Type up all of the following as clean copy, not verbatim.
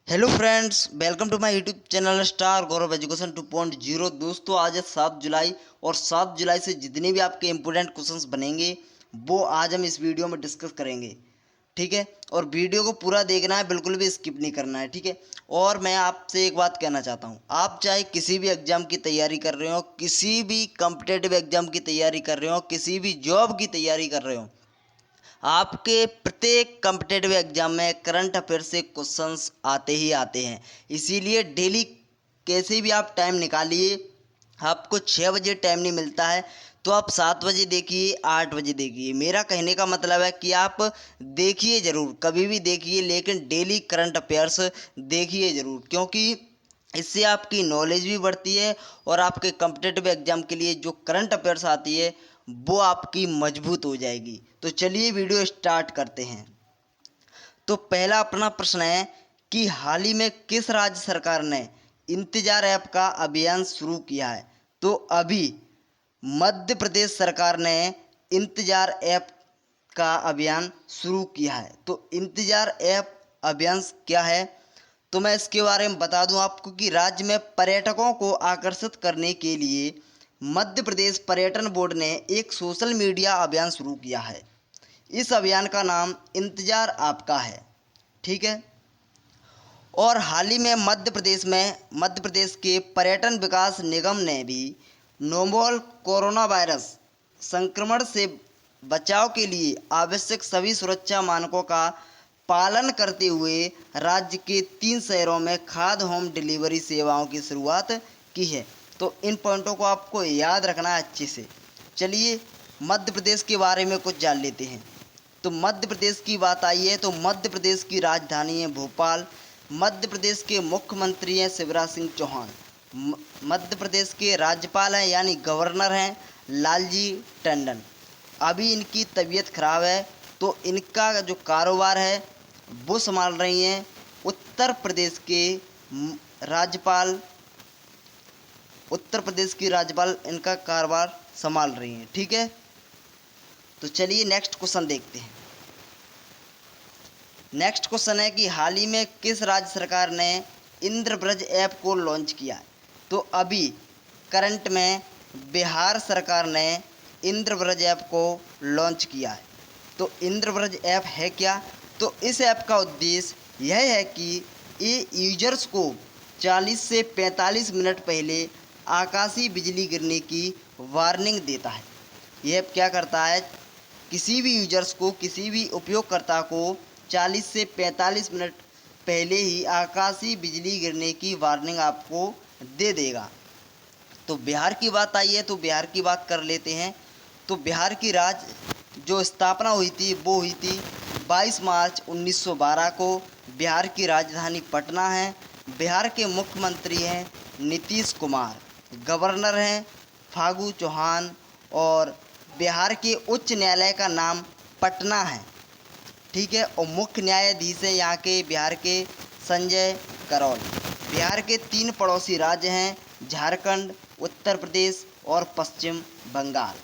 Hello friends, welcome to my YouTube channel star Gaurav education 2.0। दोस्तों, आज है 7 जुलाई और 7 जुलाई से जितने भी आपके इम्पोर्टेंट क्वेश्चंस बनेंगे वो आज हम इस वीडियो में डिस्कस करेंगे। ठीक है, और वीडियो को पूरा देखना है, बिल्कुल भी स्किप नहीं करना है। ठीक है, और मैं आपसे एक बात कहना चाहता हूँ, आप चाहे किसी भी एग्ज़ाम की तैयारी कर रहे हो, किसी भी कॉम्पिटेटिव एग्ज़ाम की तैयारी कर रहे हो, किसी भी जॉब की तैयारी कर रहे हो, आपके प्रत्येक कॉम्पिटेटिव एग्जाम में करंट अफेयर से क्वेश्चंस आते ही आते हैं। इसीलिए डेली कैसे भी आप टाइम निकालिए। आपको 6 बजे टाइम नहीं मिलता है तो आप 7 बजे देखिए, 8 बजे देखिए। मेरा कहने का मतलब है कि आप देखिए ज़रूर, कभी भी देखिए, लेकिन डेली करंट अफेयर्स देखिए ज़रूर, क्योंकि इससे आपकी नॉलेज भी बढ़ती है और आपके कॉम्पिटेटिव एग्जाम के लिए जो करंट अफेयर्स आती है वो आपकी मजबूत हो जाएगी। तो चलिए वीडियो स्टार्ट करते हैं। तो पहला अपना प्रश्न है कि हाल ही में किस राज्य सरकार ने इंतजार ऐप का अभियान शुरू किया है। तो अभी मध्य प्रदेश सरकार ने इंतजार ऐप का अभियान शुरू किया है। तो इंतजार ऐप अभियान क्या है, तो मैं इसके बारे में बता दूं आपको कि राज्य में पर्यटकों को आकर्षित करने के लिए मध्य प्रदेश पर्यटन बोर्ड ने एक सोशल मीडिया अभियान शुरू किया है। इस अभियान का नाम इंतजार आपका है। ठीक है, और हाल ही में मध्य प्रदेश के पर्यटन विकास निगम ने भी नोवल कोरोना वायरस संक्रमण से बचाव के लिए आवश्यक सभी सुरक्षा मानकों का पालन करते हुए राज्य के 3 शहरों में खाद्य होम डिलीवरी सेवाओं की शुरुआत की है। तो इन पॉइंटों को आपको याद रखना है अच्छे से। चलिए मध्य प्रदेश के बारे में कुछ जान लेते हैं। तो मध्य प्रदेश की बात आई है तो मध्य प्रदेश की राजधानी है भोपाल। मध्य प्रदेश के मुख्यमंत्री हैं शिवराज सिंह चौहान। मध्य प्रदेश के राज्यपाल हैं यानी गवर्नर हैं लालजी टंडन। अभी इनकी तबीयत खराब है तो इनका जो कारोबार है वो संभाल रही हैं उत्तर प्रदेश के राज्यपाल। उत्तर प्रदेश की राज्यपाल इनका कारोबार संभाल रही हैं। ठीक है, तो चलिए नेक्स्ट क्वेश्चन देखते हैं। नेक्स्ट क्वेश्चन है कि हाल ही में किस राज्य सरकार ने इंद्रब्रज ऐप को लॉन्च किया है। तो अभी करंट में बिहार सरकार ने इंद्रब्रज ऐप को लॉन्च किया है। तो इंद्रब्रज ऐप है क्या, तो इस ऐप का उद्देश्य यह है कि ये यूजर्स को 40 से 45 मिनट पहले आकाशीय बिजली गिरने की वार्निंग देता है। यह ऐप क्या करता है, किसी भी यूजर्स को, किसी भी उपयोगकर्ता को 40 से 45 मिनट पहले ही आकाशीय बिजली गिरने की वार्निंग आपको दे देगा। तो बिहार की बात आई है तो बिहार की बात कर लेते हैं। तो बिहार की जो स्थापना हुई थी वो हुई थी 22 मार्च 1912 को। बिहार की राजधानी पटना है। बिहार के मुख्यमंत्री हैं नीतीश कुमार। गवर्नर हैं फागू चौहान। और बिहार के उच्च न्यायालय का नाम पटना है। ठीक है, और मुख्य न्यायाधीश है यहाँ के बिहार के संजय करोल। बिहार के 3 पड़ोसी राज्य हैं झारखंड, उत्तर प्रदेश और पश्चिम बंगाल।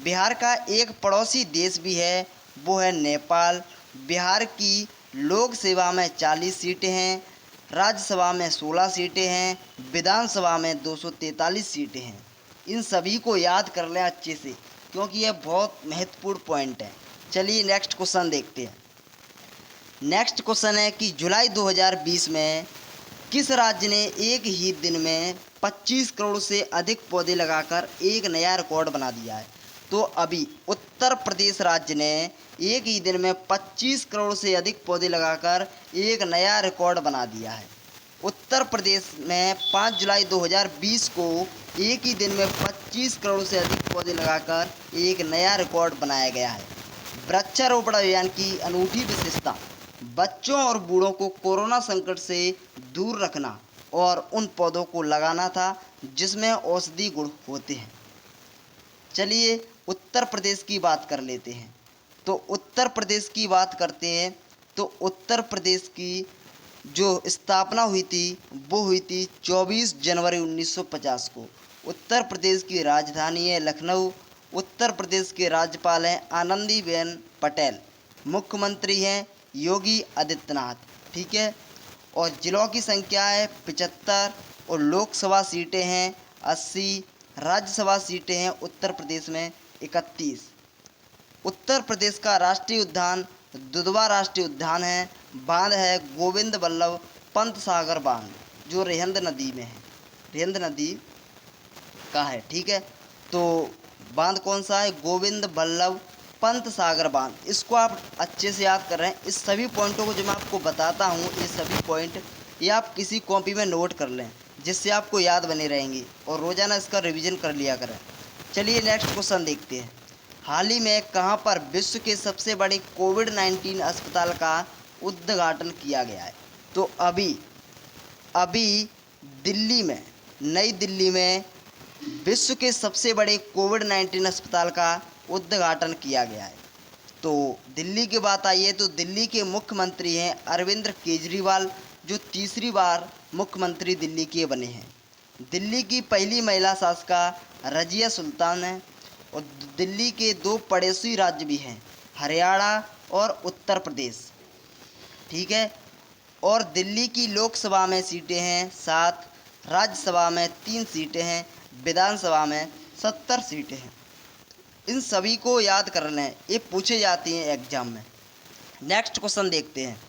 बिहार का एक पड़ोसी देश भी है, वो है नेपाल। बिहार की लोक सेवा में 40 सीटें हैं, राज्यसभा में 16 सीटें हैं, विधानसभा में 243 सीटें हैं। इन सभी को याद कर लें अच्छे से, क्योंकि यह बहुत महत्वपूर्ण पॉइंट है। चलिए नेक्स्ट क्वेश्चन देखते हैं। नेक्स्ट क्वेश्चन है कि जुलाई 2020 में किस राज्य ने एक ही दिन में 25 करोड़ से अधिक पौधे लगाकर एक नया रिकॉर्ड बना दिया है। तो अभी उत्तर प्रदेश राज्य ने एक ही दिन में 25 करोड़ से अधिक पौधे लगाकर एक नया रिकॉर्ड बना दिया है। उत्तर प्रदेश में 5 जुलाई 2020 को एक ही दिन में 25 करोड़ से अधिक पौधे लगाकर एक नया रिकॉर्ड बनाया गया है। वृक्षारोपण अभियान की अनूठी विशेषता बच्चों और बूढ़ों को कोरोना संकट से दूर रखना और उन पौधों को लगाना था जिसमें औषधि गुण होते हैं। चलिए उत्तर प्रदेश की बात कर लेते हैं। तो उत्तर प्रदेश की बात करते हैं तो उत्तर प्रदेश की जो स्थापना हुई थी वो हुई थी 24 जनवरी 1950 को। उत्तर प्रदेश की राजधानी है लखनऊ। उत्तर प्रदेश के राज्यपाल हैं आनंदीबेन पटेल। मुख्यमंत्री हैं योगी आदित्यनाथ। ठीक है, और जिलों की संख्या है 75 और लोकसभा सीटें हैं 80, राज्यसभा सीटें हैं उत्तर प्रदेश में 31। उत्तर प्रदेश का राष्ट्रीय उद्यान दुधवा राष्ट्रीय उद्यान है। बांध है गोविंद बल्लभ पंत सागर बांध, जो रिहंद नदी में है, रिहंद नदी का है, ठीक है। तो बांध कौन सा है? गोविंद बल्लभ पंत सागर बांध। इसको आप अच्छे से याद कर रहे हैं। इस सभी पॉइंटों को जो मैं आपको बताता हूँ, ये सभी पॉइंट ये आप किसी कॉपी में नोट कर लें, जिससे आपको याद बने रहेंगी और रोज़ाना इसका रिवीजन कर लिया करें। चलिए नेक्स्ट क्वेश्चन देखते हैं। हाल ही में कहाँ पर विश्व के सबसे बड़े कोविड-19 अस्पताल का उद्घाटन किया गया है? तो अभी दिल्ली में, नई दिल्ली में विश्व के सबसे बड़े कोविड-19 अस्पताल का उद्घाटन किया गया है। तो दिल्ली की बात आई है तो दिल्ली के मुख्यमंत्री हैं अरविंद केजरीवाल, जो तीसरी बार मुख्यमंत्री दिल्ली के बने हैं। दिल्ली की पहली महिला शासिका रजिया सुल्तान है। और दिल्ली के 2 पड़ोसी राज्य भी हैं, हरियाणा और उत्तर प्रदेश, ठीक है। और दिल्ली की लोकसभा में सीटें हैं 7, राज्यसभा में 3 सीटें हैं, विधानसभा में 70 सीटें हैं। इन सभी को याद कर लें, ये पूछे जाती हैं एग्जाम में। नेक्स्ट क्वेश्चन देखते हैं।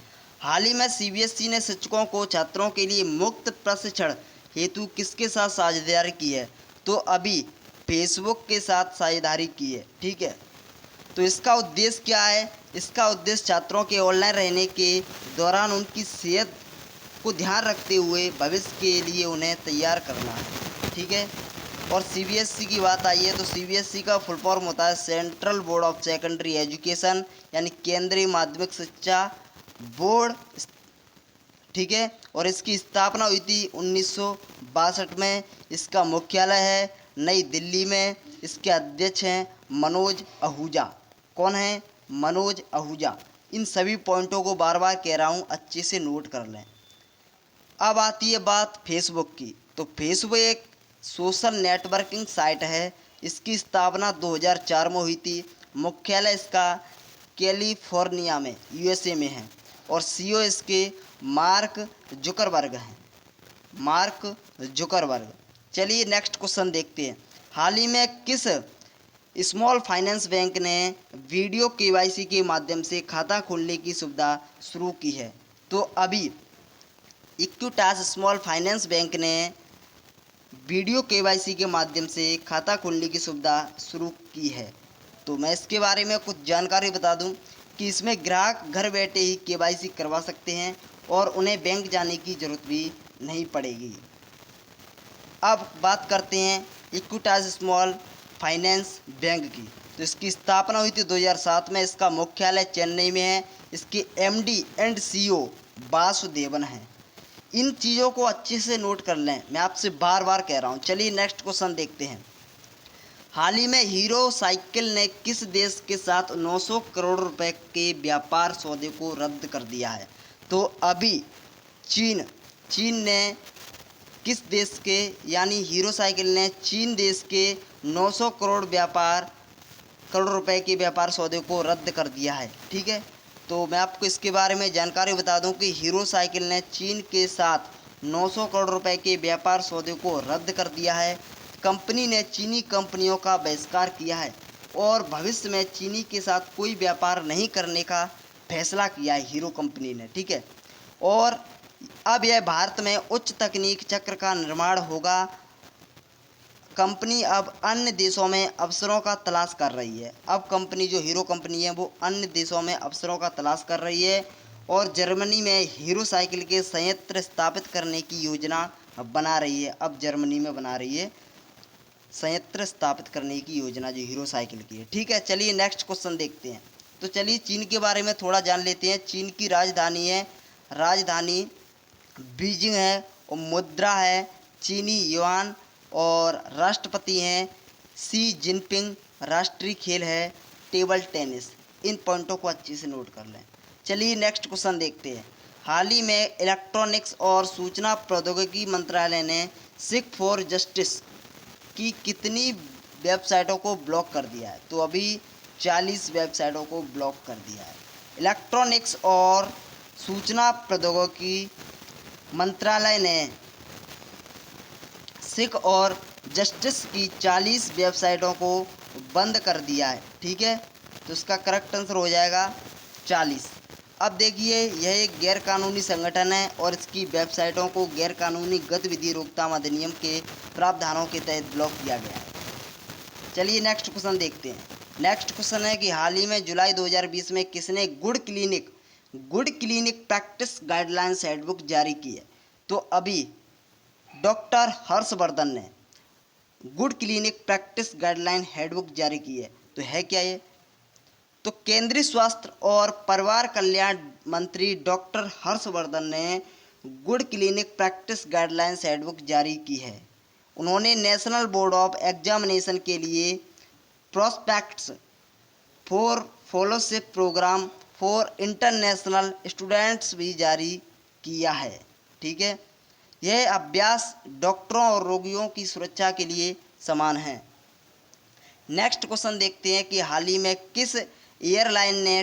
हाल ही में सीबीएसई ने शिक्षकों को छात्रों के लिए मुफ्त प्रशिक्षण हेतु किसके साथ साझेदारी की है? तो अभी फेसबुक के साथ साझेदारी की है, ठीक है। तो इसका उद्देश्य क्या है? इसका उद्देश्य छात्रों के ऑनलाइन रहने के दौरान उनकी सेहत को ध्यान रखते हुए भविष्य के लिए उन्हें तैयार करना है, ठीक है। और सीबीएसई की बात आई है तो सीबीएसई का फुल फॉर्म होता है central board of secondary education, यानी केंद्रीय माध्यमिक शिक्षा बोर्ड, ठीक है। और इसकी स्थापना हुई थी 1962 में। इसका मुख्यालय है नई दिल्ली में। इसके अध्यक्ष हैं मनोज आहूजा। कौन है? मनोज आहूजा। इन सभी पॉइंटों को बार बार कह रहा हूँ, अच्छे से नोट कर लें। अब आती है बात फेसबुक की। तो फेसबुक एक सोशल नेटवर्किंग साइट है। इसकी स्थापना 2004 में हुई थी। मुख्यालय इसका कैलिफोर्निया में, यूएसए में है। और सीईओ इसके मार्क जुकरबर्ग हैं, मार्क जुकरबर्ग। चलिए नेक्स्ट क्वेश्चन देखते हैं। हाल ही में किस स्मॉल फाइनेंस बैंक ने वीडियो केवाईसी के माध्यम से खाता खोलने की सुविधा शुरू की है? तो अभी इक्विटास स्मॉल फाइनेंस बैंक ने वीडियो केवाईसी के माध्यम से खाता खोलने की सुविधा शुरू की है। तो मैं इसके बारे में कुछ जानकारी बता दूं कि इसमें ग्राहक घर बैठे ही केवाईसी करवा सकते हैं और उन्हें बैंक जाने की ज़रूरत भी नहीं पड़ेगी। अब बात करते हैं इक्विटास स्मॉल फाइनेंस बैंक की। तो इसकी स्थापना हुई थी 2007 में। इसका मुख्यालय चेन्नई में है। इसके एमडी एंड सीईओ वासुदेवन हैं। इन चीज़ों को अच्छे से नोट कर लें, मैं आपसे बार बार कह रहा हूँ। चलिए नेक्स्ट क्वेश्चन देखते हैं। हाल ही में हीरो साइकिल ने किस देश के साथ 900 करोड़ रुपए के व्यापार सौदे को रद्द कर दिया है? तो अभी चीन ने किस देश के, यानी हीरो साइकिल ने चीन देश के 900 करोड़ रुपए के व्यापार सौदे को रद्द कर दिया है, ठीक है। तो मैं आपको इसके बारे में जानकारी बता दूं कि हीरो साइकिल ने चीन के साथ 900 करोड़ रुपए के व्यापार सौदे को रद्द कर दिया है। कंपनी ने चीनी कंपनियों का बहिष्कार किया है और भविष्य में चीनी के साथ कोई व्यापार नहीं करने का फैसला किया है हीरो कंपनी ने, ठीक है। और अब यह भारत में उच्च तकनीक चक्र का निर्माण होगा। कंपनी अब अन्य देशों में अवसरों का तलाश कर रही है। अब कंपनी जो हीरो कंपनी है वो अन्य देशों में अवसरों का तलाश कर रही है और जर्मनी में हीरो साइकिल के संयंत्र स्थापित करने की योजना बना रही है। अब जर्मनी में बना रही है संयंत्र स्थापित करने की योजना जो हीरो साइकिल की है, ठीक है। चलिए नेक्स्ट क्वेश्चन देखते हैं। तो चलिए चीन के बारे में थोड़ा जान लेते हैं। चीन की राजधानी बीजिंग है और मुद्रा है चीनी युआन और राष्ट्रपति हैं शी जिनपिंग। राष्ट्रीय खेल है टेबल टेनिस। इन पॉइंटों को अच्छे से नोट कर लें। चलिए नेक्स्ट क्वेश्चन देखते हैं। हाल ही में इलेक्ट्रॉनिक्स और सूचना प्रौद्योगिकी मंत्रालय ने सिख फॉर जस्टिस की कितनी वेबसाइटों को ब्लॉक कर दिया है? तो अभी 40 वेबसाइटों को ब्लॉक कर दिया है। इलेक्ट्रॉनिक्स और सूचना प्रौद्योगिकी मंत्रालय ने सिख और जस्टिस की 40 वेबसाइटों को बंद कर दिया है। ठीक है, तो इसका करेक्ट आंसर हो जाएगा 40। अब देखिए, यह एक गैर कानूनी संगठन है और इसकी वेबसाइटों को गैर कानूनी गतिविधि रोकथाम अधिनियम के प्रावधानों के तहत ब्लॉक किया गया है। चलिए नेक्स्ट क्वेश्चन देखते हैं। नेक्स्ट क्वेश्चन है कि हाल ही में जुलाई 2020 में किसने good clinic practice guidelines handbook जारी की है? तो अभी डॉक्टर हर्षवर्धन ने good clinic practice guideline handbook जारी की है। तो है क्या ये? तो केंद्रीय स्वास्थ्य और परिवार कल्याण मंत्री डॉक्टर हर्षवर्धन ने good clinic practice guidelines handbook जारी की है। उन्होंने नेशनल बोर्ड ऑफ एग्जामिनेशन के लिए prospects for fellowship program for international students भी जारी किया है। ठीक है, यह अभ्यास डॉक्टरों और रोगियों की सुरक्षा के लिए समान है। नेक्स्ट क्वेश्चन देखते हैं कि हाल ही में किस एयरलाइन ने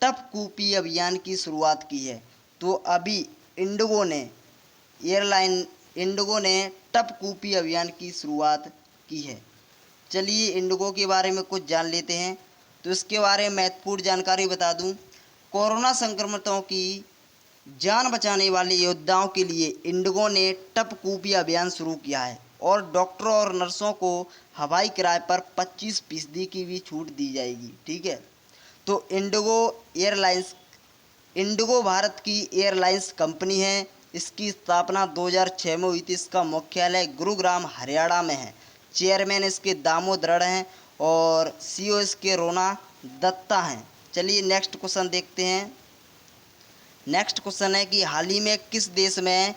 टपकूपी अभियान की शुरुआत की है? तो अभी इंडिगो ने टपकूपी अभियान की शुरुआत की है। चलिए इंडिगो के बारे में कुछ जान लेते हैं। तो इसके बारे में महत्वपूर्ण जानकारी बता दूं, कोरोना संक्रमितों की जान बचाने वाले योद्धाओं के लिए इंडिगो ने टपकूपी अभियान शुरू किया है और डॉक्टरों और नर्सों को हवाई किराए पर 25% की भी छूट दी जाएगी। ठीक है, तो इंडिगो भारत की एयरलाइंस कंपनी है। इसकी स्थापना 2006 में हुई थी। इसका मुख्यालय गुरुग्राम हरियाणा में है। चेयरमैन इसके दामोदर हैं और सीईओ इसके रोना दत्ता हैं। चलिए नेक्स्ट क्वेश्चन देखते हैं। नेक्स्ट क्वेश्चन है कि हाल ही में किस देश में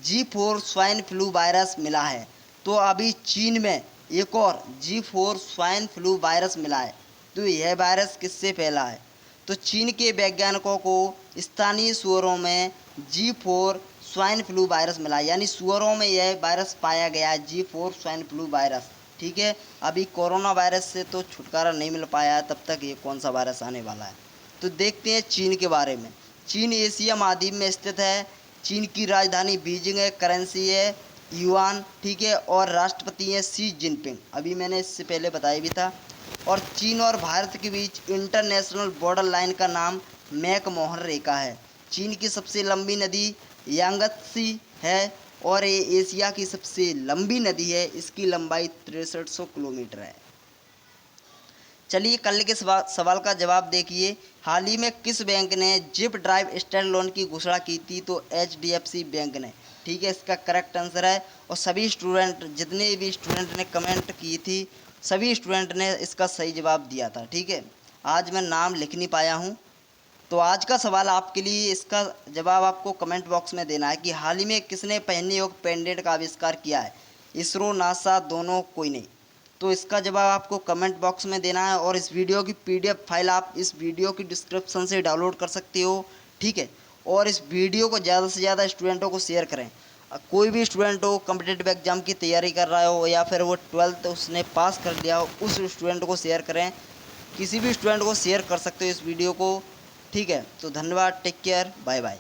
G4 स्वाइन फ्लू वायरस मिला है? तो अभी चीन में एक और G4 स्वाइन फ्लू वायरस मिला है। तो यह वायरस किससे फैला है? तो चीन के वैज्ञानिकों को स्थानीय सुअरों में G4 स्वाइन फ्लू वायरस मिला, यानी सुअरों में यह वायरस पाया गया है, G4 स्वाइन फ्लू वायरस। ठीक है, अभी कोरोना वायरस से तो छुटकारा नहीं मिल पाया है, तब तक ये कौन सा वायरस आने वाला है। तो देखते हैं चीन के बारे में। चीन एशिया महाद्वीप में स्थित है। चीन की राजधानी बीजिंग है, करेंसी है युआन। ठीक है, और राष्ट्रपति हैं शी जिनपिंग, अभी मैंने इससे पहले बताया भी था। और चीन और भारत के बीच इंटरनेशनल बॉर्डर लाइन का नाम मैकमोहन रेखा है। चीन की सबसे लंबी नदी यांगत्सी है और ये एशिया की सबसे लंबी नदी है। इसकी लंबाई 6300 किलोमीटर है। चलिए कल के सवाल का जवाब देखिए। हाल ही में किस बैंक ने जिप ड्राइव स्टाइल लोन की घोषणा की थी? तो HDFC बैंक ने। ठीक है, इसका करेक्ट आंसर है। और सभी स्टूडेंट, जितने भी स्टूडेंट ने कमेंट की थी, सभी स्टूडेंट ने इसका सही जवाब दिया था। ठीक है, आज मैं नाम लिख नहीं पाया हूँ। तो आज का सवाल आपके लिए, इसका जवाब आपको कमेंट बॉक्स में देना है कि हाल ही में किसने पहनने योग्य पेंडेंट का आविष्कार किया है? इसरो, नासा, दोनों, कोई नहीं। तो इसका जवाब आपको कमेंट बॉक्स में देना है। और इस वीडियो की PDF फाइल आप इस वीडियो की डिस्क्रिप्शन से डाउनलोड कर सकते हो। ठीक है, और इस वीडियो को ज़्यादा से ज़्यादा स्टूडेंटों को शेयर करें। कोई भी स्टूडेंट हो, कॉम्पिटिटिव एग्जाम की तैयारी कर रहा हो या फिर वो 12th उसने पास कर लिया हो, उस स्टूडेंट को शेयर करें। किसी भी स्टूडेंट को शेयर कर सकते हो इस वीडियो को। ठीक है, तो धन्यवाद, टेक केयर, बाय बाय।